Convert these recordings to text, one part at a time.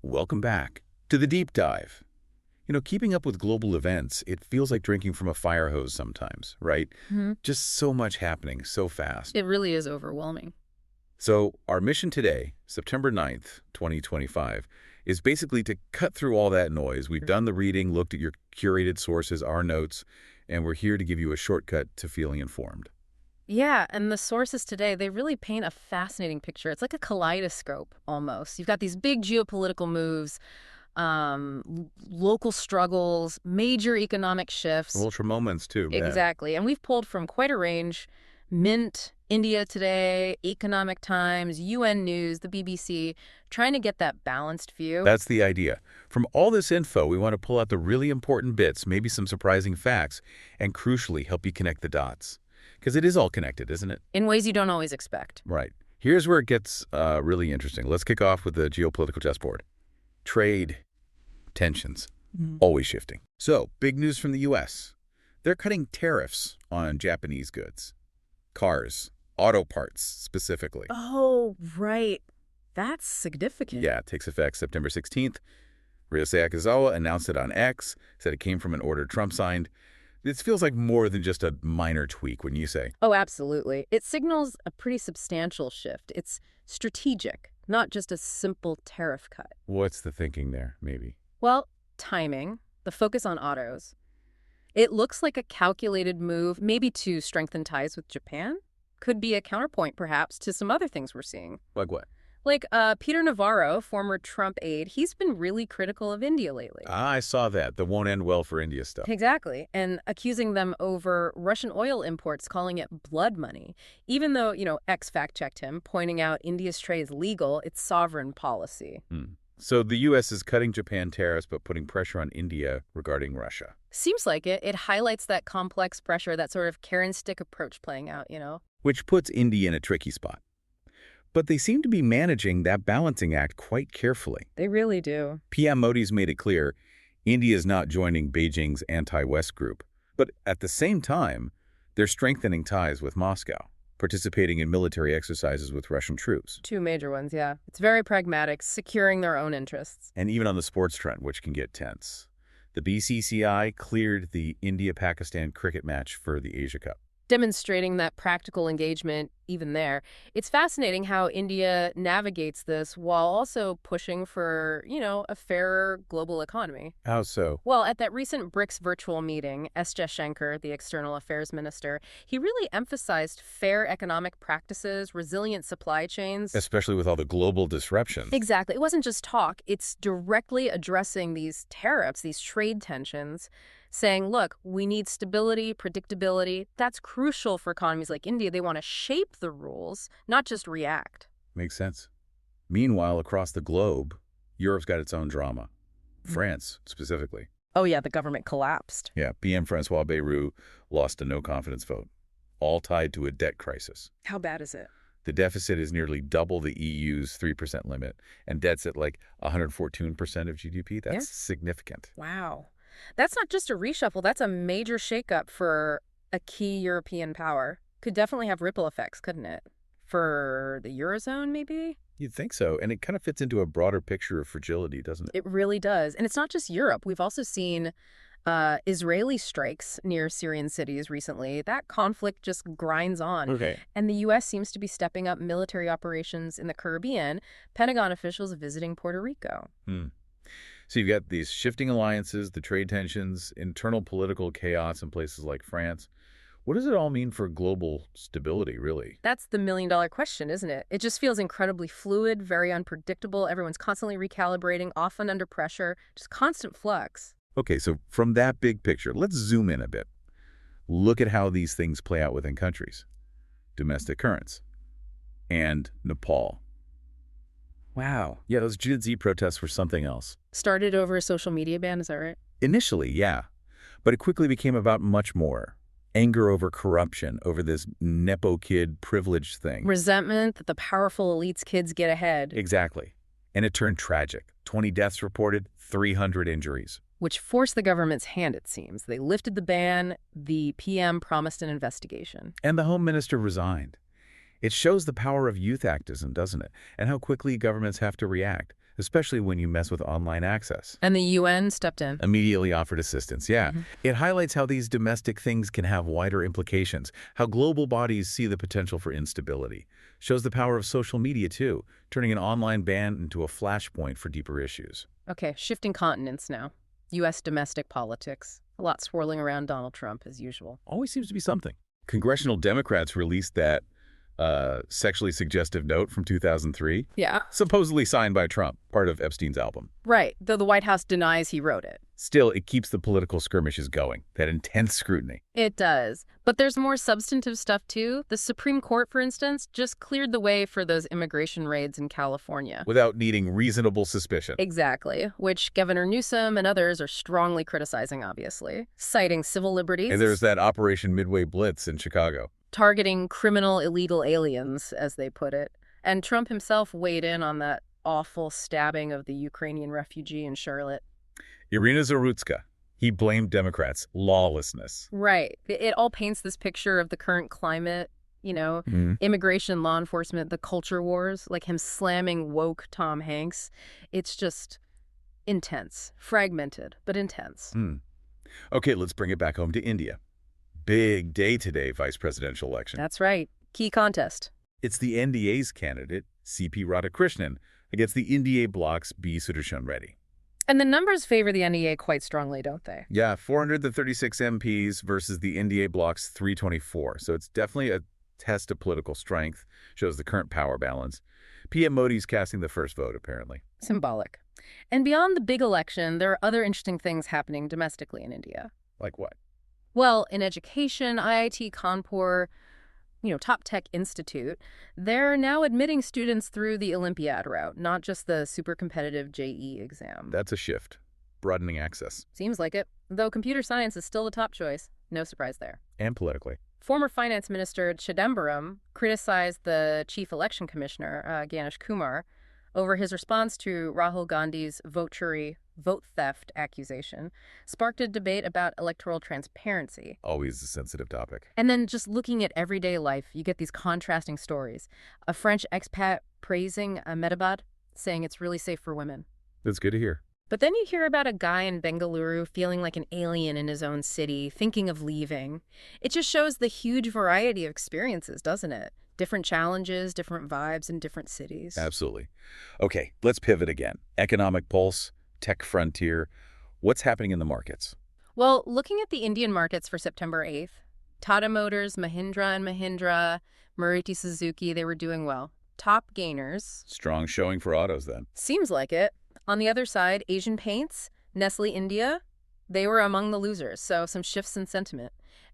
Welcome back to the deep dive. Keeping up with global events, it feels like drinking from a fire hose sometimes, right? Mhm. Just so much happening so fast. It really is overwhelming. So our mission today, September 9th, 2025, is basically to cut through all that noise. We've done the reading, looked at your curated sources, our notes, and we're here to give you a shortcut to feeling informed. Yeah, and the sources today, they really paint a fascinating picture. It's like a kaleidoscope almost. You've got these big geopolitical moves, local struggles, major economic shifts. Ultra moments too, yeah. Exactly. And we've pulled from quite a range: Mint, India Today, Economic Times, UN News, the BBC, trying to get that balanced view. That's the idea. From all this info, we want to pull out the really important bits, maybe some surprising facts, and crucially help you connect the dots. Because it is all connected, isn't it? In ways you don't always expect. Right. Here's where it gets really interesting. Let's kick off with the geopolitical chessboard. Trade tensions, always shifting. So, big news from the U.S. They're cutting tariffs on Japanese goods. Cars, auto parts specifically. Oh, right. That's significant. Yeah, it takes effect September 16th. Ryosei Akazawa announced it on X, said it came from an order Trump signed. This feels like more than just a minor tweak, wouldn't you say? Oh, absolutely. It signals a pretty substantial shift. It's strategic, not just a simple tariff cut. What's the thinking there, maybe? Well, timing, the focus on autos. It looks like a calculated move, maybe to strengthen ties with Japan. Could be a counterpoint, perhaps, to some other things we're seeing. Like what? Like Peter Navarro, former Trump aide, he's been really critical of India lately. I saw that. The won't end well for India stuff. Exactly. And accusing them over Russian oil imports, calling it blood money. Even though, X fact-checked him, pointing out India's trade is legal, it's sovereign policy. So the U.S. is cutting Japan tariffs but putting pressure on India regarding Russia. Seems like it. It highlights that complex pressure, that sort of carrot-and-stick approach playing out. Which puts India in a tricky spot. But they seem to be managing that balancing act quite carefully. They really do. PM Modi's made it clear India is not joining Beijing's anti-West group. But at the same time, they're strengthening ties with Moscow, participating in military exercises with Russian troops. Two major ones, yeah. It's very pragmatic, securing their own interests. And even on the sports front, which can get tense. The BCCI cleared the India-Pakistan cricket match for the Asia Cup. Demonstrating that practical engagement even there. It's fascinating how India navigates this while also pushing for, a fairer global economy. How so? Well, at that recent BRICS virtual meeting, S. Jaishankar, the external affairs minister, he really emphasized fair economic practices, resilient supply chains. Especially with all the global disruption. Exactly. It wasn't just talk. It's directly addressing these tariffs, these trade tensions, saying, look, we need stability, predictability. That's crucial for economies like India. They want to shape the rules, not just react. Makes sense. Meanwhile, across the globe, Europe's got its own drama. France, specifically. Oh, yeah, the government collapsed. Yeah, PM Francois Bayrou lost a no-confidence vote, all tied to a debt crisis. How bad is it? The deficit is nearly double the EU's 3% limit, and debt's at like 114% of GDP. That's significant. Wow. That's not just a reshuffle. That's a major shakeup for a key European power. Could definitely have ripple effects, couldn't it? For the Eurozone, maybe? You'd think so, and it kind of fits into a broader picture of fragility, doesn't it? It really does. And it's not just Europe. We've also seen Israeli strikes near Syrian cities recently. That conflict just grinds on. Okay. And the U.S. seems to be stepping up military operations in the Caribbean, Pentagon officials visiting Puerto Rico. So you've got these shifting alliances, the trade tensions, internal political chaos in places like France. What does it all mean for global stability, really? That's the million-dollar question, isn't it? It just feels incredibly fluid, very unpredictable. Everyone's constantly recalibrating, often under pressure, just constant flux. Okay, so from that big picture, let's zoom in a bit. Look at how these things play out within countries. Domestic currents. And Nepal. Wow. Yeah, those Gen Z protests were something else. Started over a social media ban, is that right? Initially, yeah. But it quickly became about much more. Anger over corruption, over this Nepo kid privilege thing. Resentment that the powerful elite's kids get ahead. Exactly. And it turned tragic. 20 deaths reported, 300 injuries. Which forced the government's hand, it seems. They lifted the ban. The PM promised an investigation. And the Home Minister resigned. It shows the power of youth activism, doesn't it? And how quickly governments have to react. especially when you mess with online access. And the UN stepped in. Immediately offered assistance, yeah. It highlights how these domestic things can have wider implications, how global bodies see the potential for instability. Shows the power of social media, too, turning an online ban into a flashpoint for deeper issues. Okay, shifting continents now. U.S. domestic politics. A lot swirling around Donald Trump, as usual. Always seems to be something. Congressional Democrats released that sexually suggestive note from 2003, Yeah. supposedly signed by Trump, part of Epstein's album. Right, though the White House denies he wrote it. Still, it keeps the political skirmishes going, that intense scrutiny. It does. But there's more substantive stuff, too. The Supreme Court, for instance, just cleared the way for those immigration raids in California. Without needing reasonable suspicion. Exactly, which Governor Newsom and others are strongly criticizing, obviously, citing civil liberties. And there's that Operation Midway Blitz in Chicago. Targeting criminal illegal aliens, as they put it. And Trump himself weighed in on that awful stabbing of the Ukrainian refugee in Charlotte. Irina Zarutska. He blamed Democrats' lawlessness. Right. It all paints this picture of the current climate, immigration, law enforcement, the culture wars, like him slamming woke Tom Hanks. It's just intense, fragmented, but intense. Okay, let's bring it back home to India. Big day today, vice presidential election. That's right. Key contest. It's the NDA's candidate, C.P. Radhakrishnan, against the NDA bloc's B. Sudarshan Reddy. And the numbers favor the NDA quite strongly, don't they? Yeah, 436 MPs versus the NDA bloc's 324. So it's definitely a test of political strength, shows the current power balance. PM Modi's casting the first vote, apparently. Symbolic. And beyond the big election, there are other interesting things happening domestically in India. Like what? Well, in education, IIT Kanpur, top tech institute, they're now admitting students through the Olympiad route, not just the super competitive JE exam. That's a shift. Broadening access. Seems like it, though computer science is still the top choice. No surprise there. And politically. Former Finance Minister Chidambaram criticized the Chief Election Commissioner, Ganesh Kumar, over his response to Rahul Gandhi's vote theft accusation, sparked a debate about electoral transparency. Always a sensitive topic. And then just looking at everyday life, you get these contrasting stories. A French expat praising Ahmedabad, saying it's really safe for women. That's good to hear. But then you hear about a guy in Bengaluru feeling like an alien in his own city, thinking of leaving. It just shows the huge variety of experiences, doesn't it? Different challenges, different vibes in different cities. Absolutely. Okay, let's pivot again. Economic pulse, tech frontier. What's happening in the markets? Well, looking at the Indian markets for September 8th, Tata Motors, Mahindra and Mahindra, Maruti Suzuki, they were doing well. Top gainers. Strong showing for autos then. Seems like it. On the other side, Asian Paints, Nestle India, they were among the losers, so some shifts in sentiment.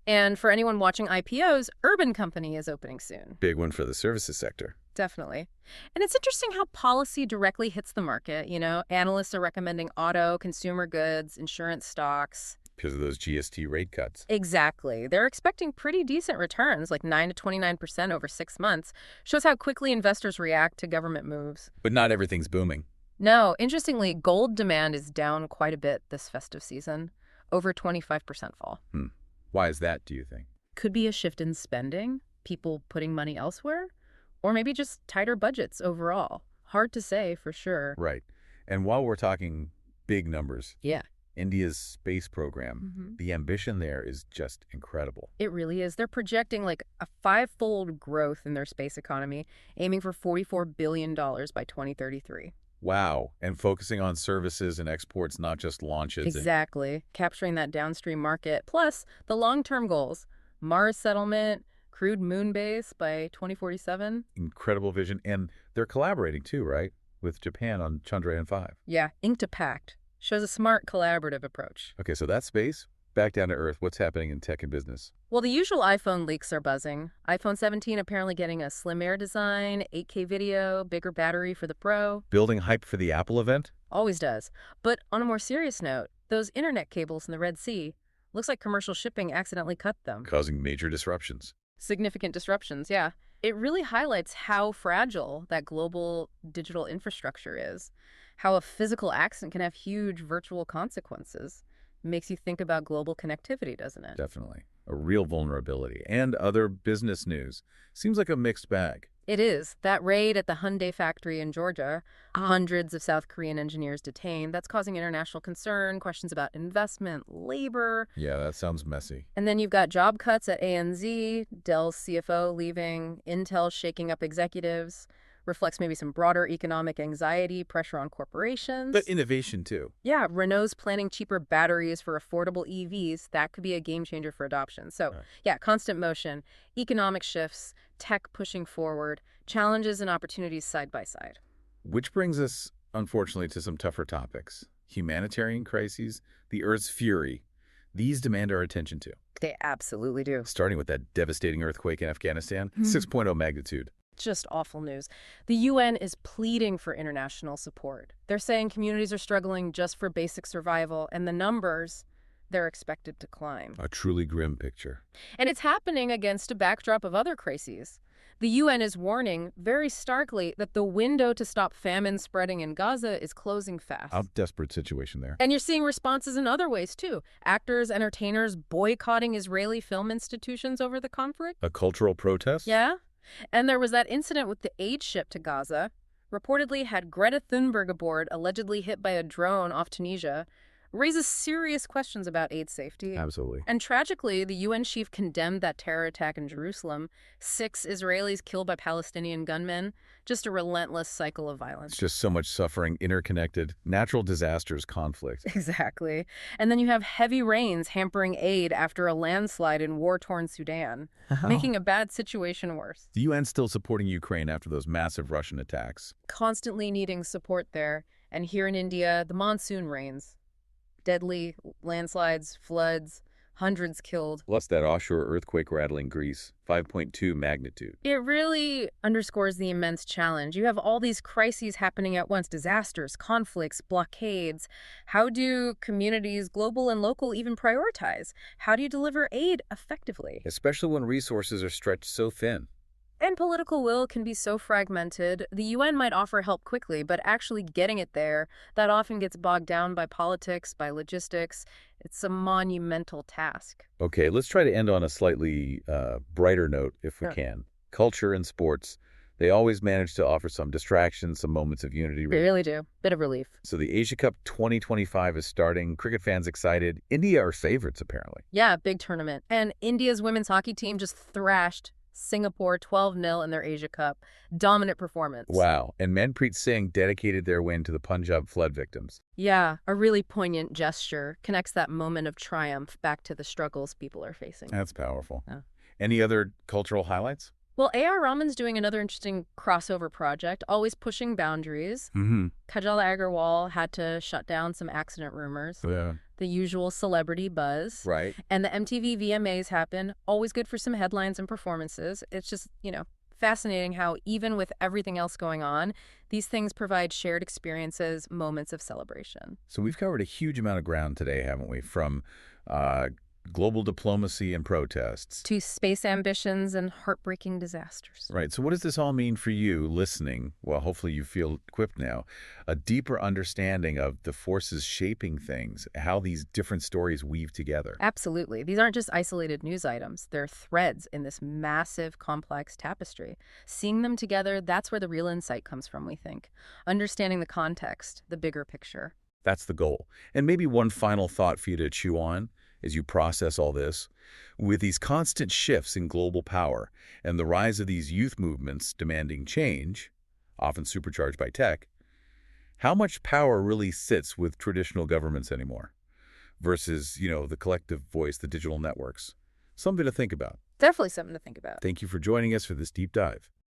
And for anyone watching IPOs, Urban Company is opening soon. Big one for the services sector. Definitely. And it's interesting how policy directly hits the market. Analysts are recommending auto, consumer goods, insurance stocks. Because of those GST rate cuts. Exactly. They're expecting pretty decent returns, like 9 to 29% over 6 months. Shows how quickly investors react to government moves. But not everything's booming. No, interestingly, gold demand is down quite a bit this festive season. Over 25% fall. Why is that, do you think? Could be a shift in spending, people putting money elsewhere, or maybe just tighter budgets overall. Hard to say for sure. Right. And while we're talking big numbers, yeah, India's space program, the ambition there is just incredible. It really is. They're projecting like a 5-fold growth in their space economy, aiming for $44 billion by 2033. Wow. And focusing on services and exports, not just launches. Exactly. Capturing that downstream market. Plus, the long-term goals. Mars settlement, crewed moon base by 2047. Incredible vision. And they're collaborating too, right? With Japan on Chandrayaan-5. Yeah, inked a pact. Shows a smart collaborative approach. Okay, so that's space. Back down to earth. What's happening in tech and business? Well, the usual iPhone leaks are buzzing. iPhone 17 apparently getting a slim air design, 8K video, bigger battery for the Pro. Building hype for the Apple event? Always does. But on a more serious note, those internet cables in the Red Sea, looks like commercial shipping accidentally cut them. Causing major disruptions. Significant disruptions, yeah. It really highlights how fragile that global digital infrastructure is, how a physical accident can have huge virtual consequences. Makes you think about global connectivity, doesn't it? Definitely. A real vulnerability. And other business news. Seems like a mixed bag. It is. That raid at the Hyundai factory in Georgia, hundreds of South Korean engineers detained, that's causing international concern, questions about investment, labor. Yeah, that sounds messy. And then you've got job cuts at ANZ, Dell's CFO leaving, Intel shaking up executives. Reflects maybe some broader economic anxiety, pressure on corporations. But innovation, too. Yeah, Renault's planning cheaper batteries for affordable EVs. That could be a game changer for adoption. So, Right. yeah, constant motion, economic shifts, tech pushing forward, challenges and opportunities side by side. Which brings us, unfortunately, to some tougher topics. Humanitarian crises, the Earth's fury. These demand our attention, too. They absolutely do. Starting with that devastating earthquake in Afghanistan, 6.0 magnitude. Just awful news. The UN is pleading for international support. They're saying communities are struggling just for basic survival, and the numbers, they're expected to climb. A truly grim picture. And it's happening against a backdrop of other crises. The UN is warning, very starkly, that the window to stop famine spreading in Gaza is closing fast. A desperate situation there. And you're seeing responses in other ways, too. Actors, entertainers boycotting Israeli film institutions over the conflict. A cultural protest? Yeah. And there was that incident with the aid ship to Gaza. Reportedly had Greta Thunberg aboard, allegedly hit by a drone off Tunisia. Raises serious questions about aid safety. Absolutely. And tragically, the UN chief condemned that terror attack in Jerusalem. 6 Israelis killed by Palestinian gunmen. Just a relentless cycle of violence. It's just so much suffering, interconnected, natural disasters, conflict. Exactly. And then you have heavy rains hampering aid after a landslide in war-torn Sudan, making a bad situation worse. The UN still supporting Ukraine after those massive Russian attacks. Constantly needing support there. And here in India, the monsoon rains. Deadly landslides, floods, hundreds killed. Plus that offshore earthquake rattling Greece, 5.2 magnitude. It really underscores the immense challenge. You have all these crises happening at once, disasters, conflicts, blockades. How do communities, global and local, even prioritize? How do you deliver aid effectively? Especially when resources are stretched so thin. And political will can be so fragmented. The UN might offer help quickly, but actually getting it there, that often gets bogged down by politics, by logistics. It's a monumental task. Okay, let's try to end on a slightly brighter note, if we Sure. can. Culture and sports, they always manage to offer some distractions, some moments of unity. They really do. Bit of relief. So the Asia Cup 2025 is starting. Cricket fans excited. India are favorites, apparently. Yeah, big tournament. And India's women's hockey team just thrashed Singapore 12-0 in their Asia Cup. Dominant performance. Wow. And Manpreet Singh dedicated their win to the Punjab flood victims. Yeah, a really poignant gesture. Connects that moment of triumph back to the struggles people are facing. That's powerful. Yeah. Any other cultural highlights? Well, A.R. Rahman's doing another interesting crossover project, always pushing boundaries. Mm-hmm. Kajal Agarwal had to shut down some accident rumors. Yeah. The usual celebrity buzz. Right. And the MTV VMAs happen. Always good for some headlines and performances. It's just, fascinating how even with everything else going on, these things provide shared experiences, moments of celebration. So we've covered a huge amount of ground today, haven't we? From global diplomacy and protests. To space ambitions and heartbreaking disasters. Right. So what does this all mean for you listening? Well, hopefully you feel equipped now. A deeper understanding of the forces shaping things, how these different stories weave together. Absolutely. These aren't just isolated news items. They're threads in this massive, complex tapestry. Seeing them together, that's where the real insight comes from, we think. Understanding the context, the bigger picture. That's the goal. And maybe one final thought for you to chew on as you process all this. With these constant shifts in global power and the rise of these youth movements demanding change, often supercharged by tech, how much power really sits with traditional governments anymore versus, the collective voice, the digital networks? Something to think about. Definitely something to think about. Thank you for joining us for this deep dive.